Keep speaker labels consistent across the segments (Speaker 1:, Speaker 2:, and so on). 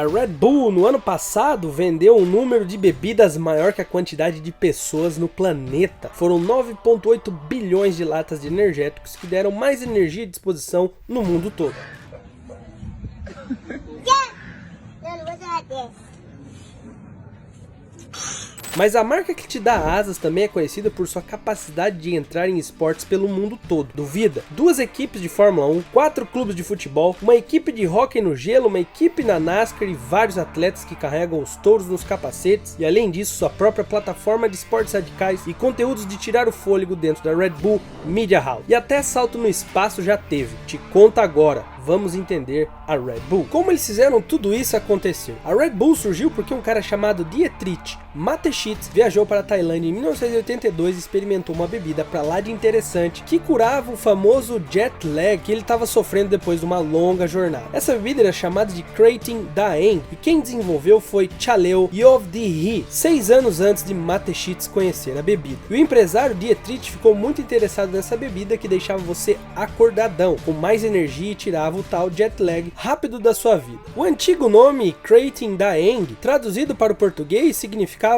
Speaker 1: Red Bull no ano passado vendeu um número de bebidas maior que a quantidade de pessoas no planeta. Foram 9,8 bilhões de latas de energéticos que deram mais energia à disposição no mundo todo. Mas a marca que te dá asas também é conhecida por sua capacidade de entrar em esportes pelo mundo todo. Duvida? 2 equipes de Fórmula 1, 4 clubes de futebol, uma equipe de hóquei no gelo, uma equipe na NASCAR e vários atletas que carregam os touros nos capacetes, e além disso sua própria plataforma de esportes radicais e conteúdos de tirar o fôlego dentro da Red Bull Media House. E até salto no espaço já teve. Te conta agora. Vamos entender a Red Bull. Como eles fizeram tudo isso acontecer? A Red Bull surgiu porque um cara chamado Dietrich Mateschitz viajou para a Tailândia em 1982 e experimentou uma bebida pra lá de interessante que curava o famoso jet lag que ele estava sofrendo depois de uma longa jornada. Essa bebida era chamada de Krating Daeng e quem desenvolveu foi Chaleo Yovdiri, 6 anos antes de Mateschitz conhecer a bebida. E o empresário Dietrich ficou muito interessado nessa bebida que deixava você acordadão, com mais energia e tirava o tal jet lag rápido da sua vida. O antigo nome Krating Daeng, traduzido para o português, significava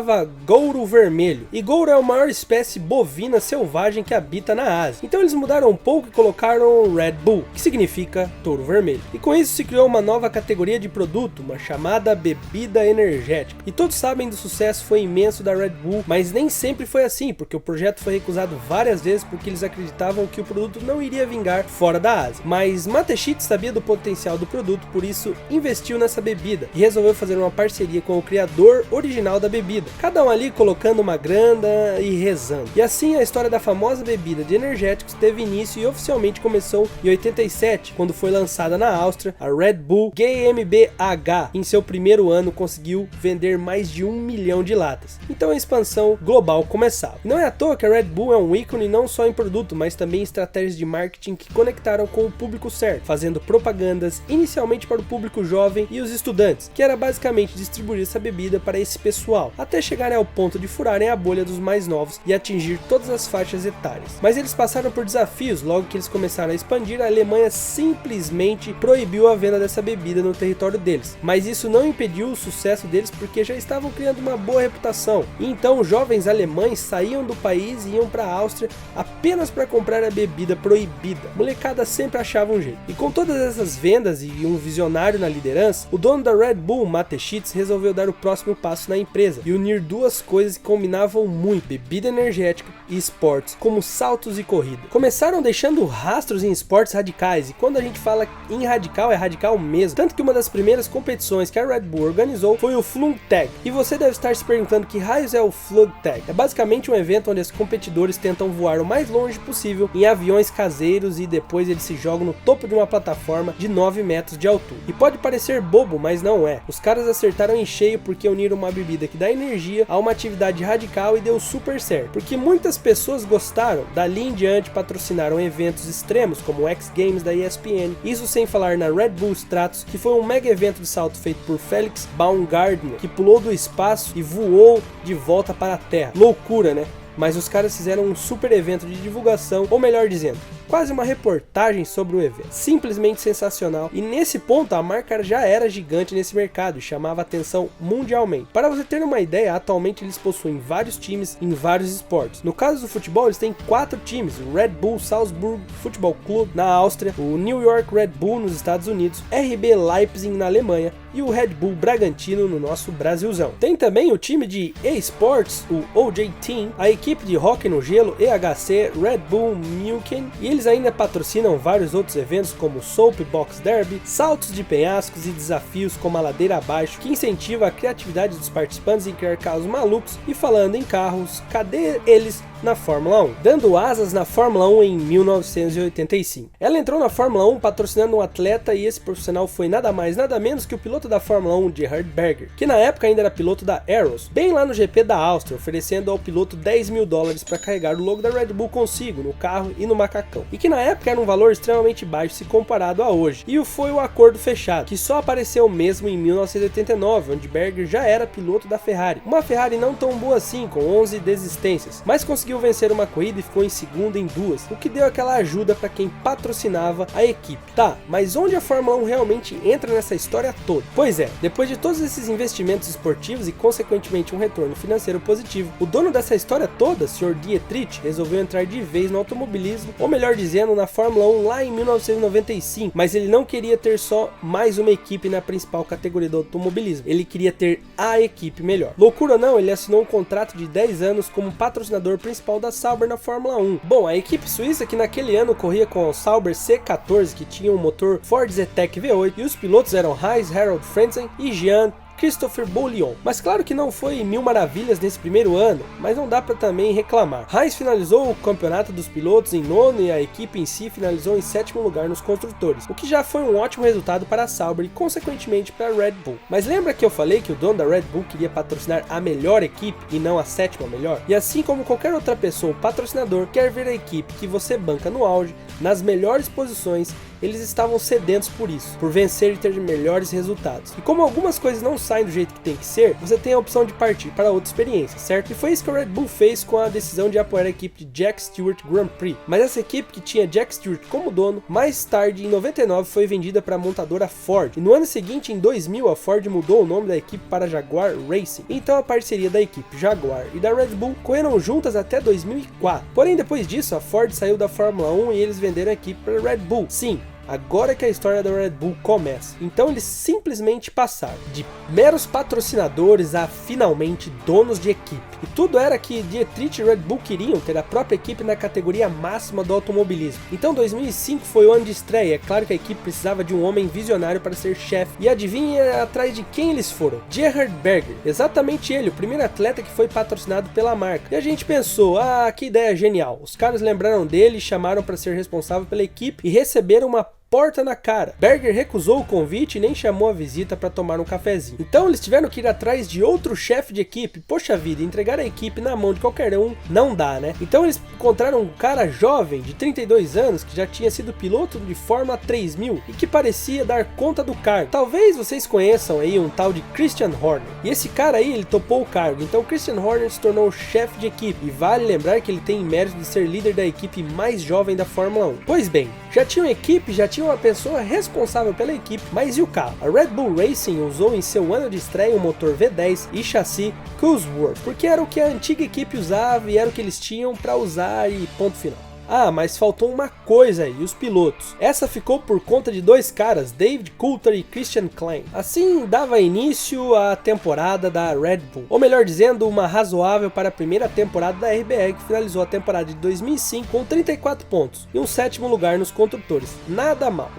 Speaker 1: gouro vermelho, e gouro é a maior espécie bovina selvagem que habita na Ásia. Então eles mudaram um pouco e colocaram Red Bull, que significa touro vermelho. E com isso se criou uma nova categoria de produto, uma chamada bebida energética. E todos sabem do sucesso foi imenso da Red Bull, mas nem sempre foi assim, porque o projeto foi recusado várias vezes porque eles acreditavam que o produto não iria vingar fora da Ásia. Mas Mateschitz sabia do potencial do produto, por isso investiu nessa bebida e resolveu fazer uma parceria com o criador original da bebida, cada um ali colocando uma grana e rezando. E assim a história da famosa bebida de energéticos teve início e oficialmente começou em 87, quando foi lançada na Áustria a Red Bull GmbH. Em seu primeiro ano conseguiu vender mais de 1 milhão de latas. Então a expansão global começava. E não é à toa que a Red Bull é um ícone não só em produto, mas também em estratégias de marketing que conectaram com o público certo, fazendo propagandas inicialmente para o público jovem e os estudantes, que era basicamente distribuir essa bebida para esse pessoal, até chegarem ao ponto de furarem a bolha dos mais novos e atingir todas as faixas etárias. Mas eles passaram por desafios. Logo que eles começaram a expandir, a Alemanha simplesmente proibiu a venda dessa bebida no território deles, mas isso não impediu o sucesso deles porque já estavam criando uma boa reputação, e então jovens alemães saíam do país e iam para a Áustria apenas para comprar a bebida proibida. Molecada sempre achava um jeito. E com todas essas vendas e um visionário na liderança, o dono da Red Bull, Mateschitz, resolveu dar o próximo passo na empresa e unir duas coisas que combinavam muito: bebida energética e esportes, como saltos e corrida. Começaram deixando rastros em esportes radicais, e quando a gente fala em radical, é radical mesmo. Tanto que uma das primeiras competições que a Red Bull organizou foi o Flugtag. E você deve estar se perguntando que raios é o Flugtag. É basicamente um evento onde os competidores tentam voar o mais longe possível em aviões caseiros e depois eles se jogam no topo de uma plataforma de 9 metros de altura. E pode parecer bobo, mas não é. Os caras acertaram em cheio porque uniram uma bebida que dá energia a uma atividade radical e deu super certo. Porque muitas pessoas gostaram, dali em diante patrocinaram eventos extremos como o X Games da ESPN, isso sem falar na Red Bull Stratos, que foi um mega evento de salto feito por Felix Baumgartner, que pulou do espaço e voou de volta para a Terra. Loucura, né? Mas os caras fizeram um super evento de divulgação, ou melhor dizendo, quase uma reportagem sobre o evento. Simplesmente sensacional, e nesse ponto a marca já era gigante nesse mercado e chamava atenção mundialmente. Para você ter uma ideia, atualmente eles possuem vários times em vários esportes. No caso do futebol, eles têm 4 times: o Red Bull Salzburg Football Club na Áustria, o New York Red Bull nos Estados Unidos, RB Leipzig na Alemanha e o Red Bull Bragantino no nosso Brasilzão. Tem também o time de eSports, o OJ Team, a equipe de hóquei no gelo EHC Red Bull München, e eles ainda patrocinam vários outros eventos como o Soapbox Derby, saltos de penhascos e desafios como a ladeira abaixo, que incentiva a criatividade dos participantes em criar carros malucos. E falando em carros, cadê eles na Fórmula 1? Dando asas na Fórmula 1 em 1985. Ela entrou na Fórmula 1 patrocinando um atleta, e esse profissional foi nada mais nada menos que o piloto da Fórmula 1, Gerhard Berger, que na época ainda era piloto da Arrows, bem lá no GP da Áustria, oferecendo ao piloto $10 mil para carregar o logo da Red Bull consigo, no carro e no macacão, e que na época era um valor extremamente baixo se comparado a hoje. E foi o acordo fechado, que só apareceu mesmo em 1989, onde Berger já era piloto da Ferrari, uma Ferrari não tão boa assim, com 11 desistências, mas conseguiu conseguiu vencer uma corrida e ficou em segundo em duas, o que deu aquela ajuda para quem patrocinava a equipe. Tá, mas onde a Fórmula 1 realmente entra nessa história toda? Pois é, depois de todos esses investimentos esportivos e consequentemente um retorno financeiro positivo, o dono dessa história toda, Sr. Dietrich, resolveu entrar de vez no automobilismo, ou melhor dizendo, na Fórmula 1 lá em 1995, mas ele não queria ter só mais uma equipe na principal categoria do automobilismo, ele queria ter a equipe melhor. Loucura ou não, ele assinou um contrato de 10 anos como patrocinador principal da Sauber na Fórmula 1. Bom, a equipe suíça que naquele ano corria com o Sauber C14, que tinha um motor Ford Zetec V8, e os pilotos eram Heinz Harald Frentzen e Jean Christopher Bouillon. Mas claro que não foi mil maravilhas nesse primeiro ano, mas não dá para também reclamar. Heinz finalizou o campeonato dos pilotos em nono e a equipe em si finalizou em sétimo lugar nos construtores, o que já foi um ótimo resultado para a Sauber e consequentemente para a Red Bull. Mas lembra que eu falei que o dono da Red Bull queria patrocinar a melhor equipe e não a sétima melhor? E assim como qualquer outra pessoa, o patrocinador quer ver a equipe que você banca no auge, nas melhores posições. Eles estavam sedentos por isso, por vencer e ter melhores resultados. E como algumas coisas não saem do jeito que tem que ser, você tem a opção de partir para outra experiência, certo? E foi isso que a Red Bull fez com a decisão de apoiar a equipe de Jack Stewart Grand Prix. Mas essa equipe que tinha Jack Stewart como dono, mais tarde, em 99, foi vendida para a montadora Ford. E no ano seguinte, em 2000, a Ford mudou o nome da equipe para Jaguar Racing. Então a parceria da equipe Jaguar e da Red Bull correram juntas até 2004. Porém, depois disso, a Ford saiu da Fórmula 1 e eles venderam a equipe para a Red Bull. Sim, agora que a história da Red Bull começa. Então eles simplesmente passaram de meros patrocinadores a finalmente donos de equipe. E tudo era que Dietrich e Red Bull queriam ter a própria equipe na categoria máxima do automobilismo. Então 2005 foi o ano de estreia. É claro que a equipe precisava de um homem visionário para ser chefe. E adivinha atrás de quem eles foram? Gerhard Berger. Exatamente ele, o primeiro atleta que foi patrocinado pela marca. E a gente pensou, que ideia genial. Os caras lembraram dele e chamaram para ser responsável pela equipe e receberam uma porta na cara. Berger recusou o convite e nem chamou a visita para tomar um cafezinho. Então eles tiveram que ir atrás de outro chefe de equipe. Poxa vida, entregar a equipe na mão de qualquer um não dá, né? Então eles encontraram um cara jovem de 32 anos que já tinha sido piloto de Fórmula 3000 e que parecia dar conta do cargo. Talvez vocês conheçam aí um tal de Christian Horner. E esse cara aí, ele topou o cargo. Então Christian Horner se tornou o chefe de equipe. E vale lembrar que ele tem mérito de ser líder da equipe mais jovem da Fórmula 1. Pois bem, já tinha uma equipe, já tinha uma pessoa responsável pela equipe, mas e o carro? A Red Bull Racing usou em seu ano de estreia um motor V10 e chassi Cosworth, porque era o que a antiga equipe usava e era o que eles tinham para usar e ponto final. Mas faltou uma coisa aí, os pilotos. Essa ficou por conta de dois caras, David Coulthard e Christian Klein. Assim dava início à temporada da Red Bull, ou melhor dizendo, uma razoável para a primeira temporada da RBR, que finalizou a temporada de 2005 com 34 pontos e um sétimo lugar nos construtores. Nada mal,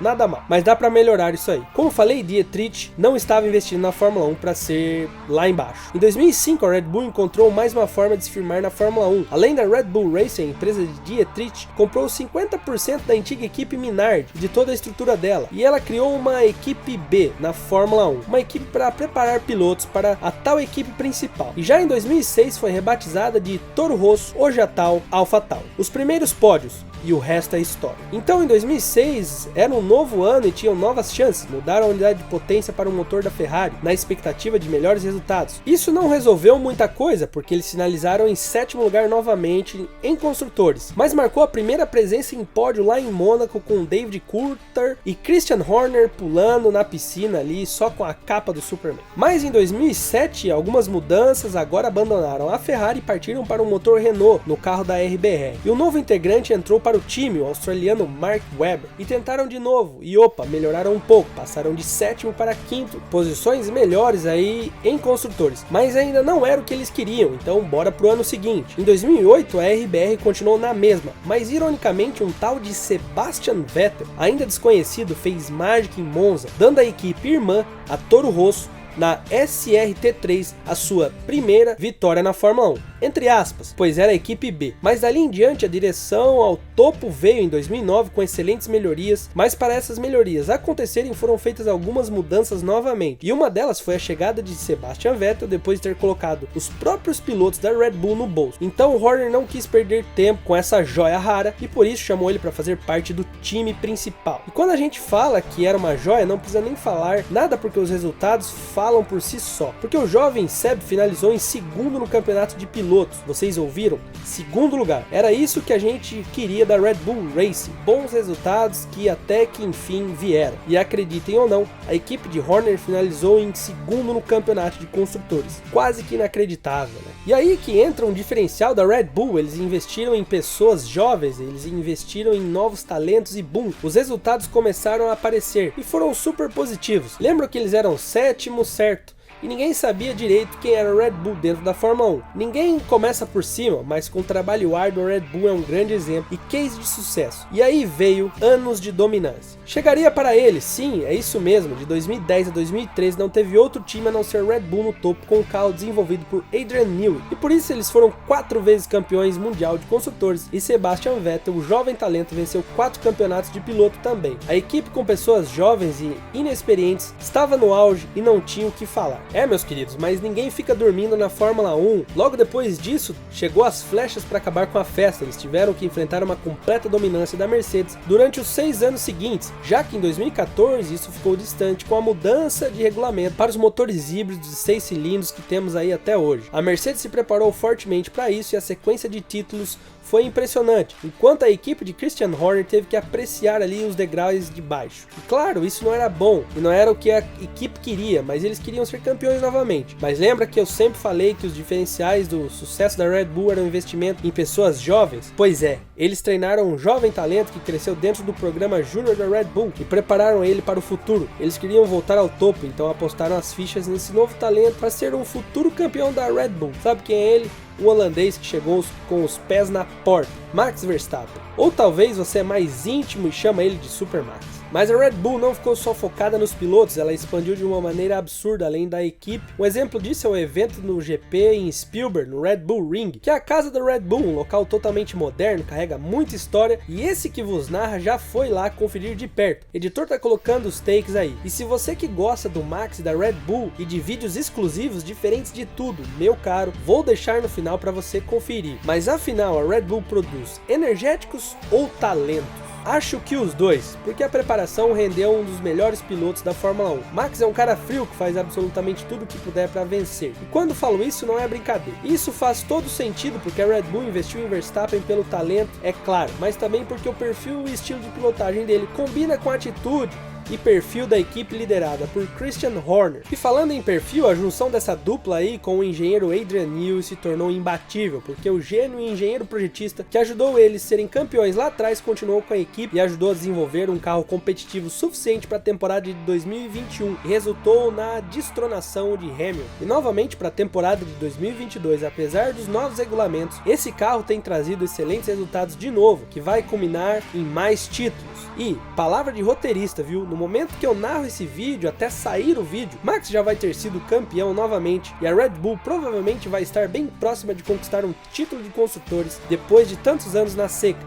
Speaker 1: mas dá para melhorar isso aí. Como falei, Dietrich não estava investindo na Fórmula 1 para ser lá embaixo. Em 2005 a Red Bull encontrou mais uma forma de se firmar na Fórmula 1. Além da Red Bull Racing, a empresa de Dietrich comprou 50% da antiga equipe Minardi e de toda a estrutura dela, e ela criou uma equipe B na Fórmula 1, uma equipe para preparar pilotos para a tal equipe principal. E já em 2006 foi rebatizada de Toro Rosso, Ojatal, AlphaTauri. Os primeiros pódios, e o resto é história. Então em 2006 era um novo ano e tinham novas chances, mudaram a unidade de potência para o motor da Ferrari, na expectativa de melhores resultados. Isso não resolveu muita coisa, porque eles finalizaram em sétimo lugar novamente em construtores, mas marcou a primeira presença em pódio lá em Mônaco com David Coulthard e Christian Horner pulando na piscina ali só com a capa do Superman. Mas em 2007 algumas mudanças, agora abandonaram a Ferrari e partiram para o motor Renault no carro da RBR. E o novo integrante entrou para o time, o australiano Mark Webber, e tentaram de novo, e melhoraram um pouco, passaram de sétimo para quinto, posições melhores aí em construtores, mas ainda não era o que eles queriam, então bora pro ano seguinte. Em 2008 a RBR continuou na mesma, mas ironicamente um tal de Sebastian Vettel, ainda desconhecido, fez mágica em Monza, dando à equipe irmã, a Toro Rosso, na SRT3 a sua primeira vitória na Fórmula 1. Entre aspas, pois era a equipe B. Mas dali em diante a direção ao topo veio em 2009 com excelentes melhorias, mas para essas melhorias acontecerem foram feitas algumas mudanças novamente. E uma delas foi a chegada de Sebastian Vettel depois de ter colocado os próprios pilotos da Red Bull no bolso. Então o Horner não quis perder tempo com essa joia rara e por isso chamou ele para fazer parte do time principal. E quando a gente fala que era uma joia, não precisa nem falar nada porque os resultados falam por si só. Porque o jovem Seb finalizou em segundo no campeonato de pilotos pilotos. Vocês ouviram? Segundo lugar. Era isso que a gente queria da Red Bull Racing. Bons resultados que até que enfim vieram. E acreditem ou não, a equipe de Horner finalizou em segundo no campeonato de construtores. Quase que inacreditável, né? E aí que entra um diferencial da Red Bull. Eles investiram em pessoas jovens, eles investiram em novos talentos e boom, os resultados começaram a aparecer e foram super positivos. Lembro que eles eram sétimo, certo? E ninguém sabia direito quem era o Red Bull dentro da Fórmula 1. Ninguém começa por cima, mas com trabalho árduo, o Red Bull é um grande exemplo e case de sucesso. E aí veio anos de dominância. Chegaria para eles, sim, é isso mesmo, de 2010 a 2013 não teve outro time a não ser Red Bull no topo com um carro desenvolvido por Adrian Newey. E por isso eles foram 4 vezes campeões mundial de construtores e Sebastian Vettel, o jovem talento, venceu 4 campeonatos de piloto também. A equipe com pessoas jovens e inexperientes estava no auge e não tinha o que falar. Meus queridos, mas ninguém fica dormindo na Fórmula 1. Logo depois disso, chegou as flechas para acabar com a festa. Eles tiveram que enfrentar uma completa dominância da Mercedes durante os 6 anos seguintes, já que em 2014 isso ficou distante com a mudança de regulamento para os motores híbridos de 6 cilindros que temos aí até hoje. A Mercedes se preparou fortemente para isso e a sequência de títulos foi impressionante, enquanto a equipe de Christian Horner teve que apreciar ali os degraus de baixo. E claro, isso não era bom, e não era o que a equipe queria, mas eles queriam ser campeões novamente. Mas lembra que eu sempre falei que os diferenciais do sucesso da Red Bull eram um investimento em pessoas jovens? Pois é, eles treinaram um jovem talento que cresceu dentro do programa Júnior da Red Bull e prepararam ele para o futuro. Eles queriam voltar ao topo, então apostaram as fichas nesse novo talento para ser um futuro campeão da Red Bull. Sabe quem é ele? O holandês que chegou com os pés na porta, Max Verstappen. Ou talvez você é mais íntimo e chama ele de Super Max. Mas a Red Bull não ficou só focada nos pilotos, ela expandiu de uma maneira absurda além da equipe. Um exemplo disso é o evento no GP em Spielberg, no Red Bull Ring, que é a casa da Red Bull, um local totalmente moderno, carrega muita história, e esse que vos narra já foi lá conferir de perto. O editor tá colocando os takes aí. E se você que gosta do Max e da Red Bull e de vídeos exclusivos diferentes de tudo, meu caro, vou deixar no final para você conferir. Mas afinal, a Red Bull produz energéticos ou talentos? Acho que os dois, porque a preparação rendeu um dos melhores pilotos da Fórmula 1. Max é um cara frio que faz absolutamente tudo o que puder para vencer. E quando falo isso, não é brincadeira. Isso faz todo sentido porque a Red Bull investiu em Verstappen pelo talento, é claro, mas também porque o perfil e estilo de pilotagem dele combina com a atitude e perfil da equipe liderada por Christian Horner. E falando em perfil, a junção dessa dupla aí com o engenheiro Adrian Newey se tornou imbatível, porque o gênio e engenheiro projetista que ajudou eles a serem campeões lá atrás continuou com a equipe e ajudou a desenvolver um carro competitivo suficiente para a temporada de 2021 e resultou na destronação de Hamilton. E novamente para a temporada de 2022, apesar dos novos regulamentos, esse carro tem trazido excelentes resultados de novo, que vai culminar em mais títulos. E, palavra de roteirista, viu? No momento que eu narro esse vídeo, até sair o vídeo, Max já vai ter sido campeão novamente e a Red Bull provavelmente vai estar bem próxima de conquistar um título de construtores depois de tantos anos na seca.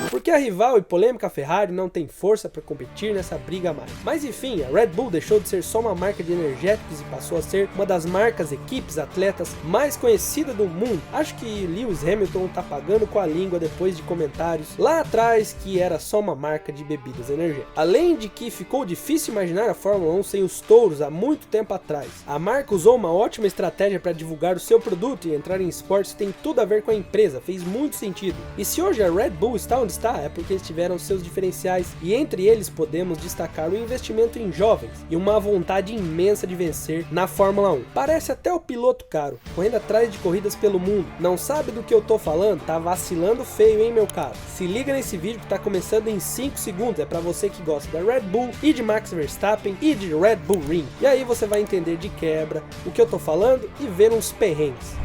Speaker 1: Porque a rival e polêmica Ferrari não tem força para competir nessa briga mais. Mas enfim, a Red Bull deixou de ser só uma marca de energéticos e passou a ser uma das marcas, equipes, atletas mais conhecidas do mundo. Acho que Lewis Hamilton tá pagando com a língua depois de comentários lá atrás que era só uma marca de bebidas energéticas. Além de que ficou difícil imaginar a Fórmula 1 sem os touros há muito tempo atrás. A marca usou uma ótima estratégia para divulgar o seu produto e entrar em esportes tem tudo a ver com a empresa, fez muito sentido. E se hoje a Red Bull está onde está, é porque eles tiveram seus diferenciais e entre eles podemos destacar o investimento em jovens e uma vontade imensa de vencer na Fórmula 1. Parece até o piloto caro, correndo atrás de corridas pelo mundo. Não sabe do que eu tô falando? Tá vacilando feio, hein, meu caro? Se liga nesse vídeo que tá começando em 5 segundos, é pra você que gosta da Red Bull e de Max Verstappen e de Red Bull Ring. E aí você vai entender de quebra o que eu tô falando e ver uns perrengues.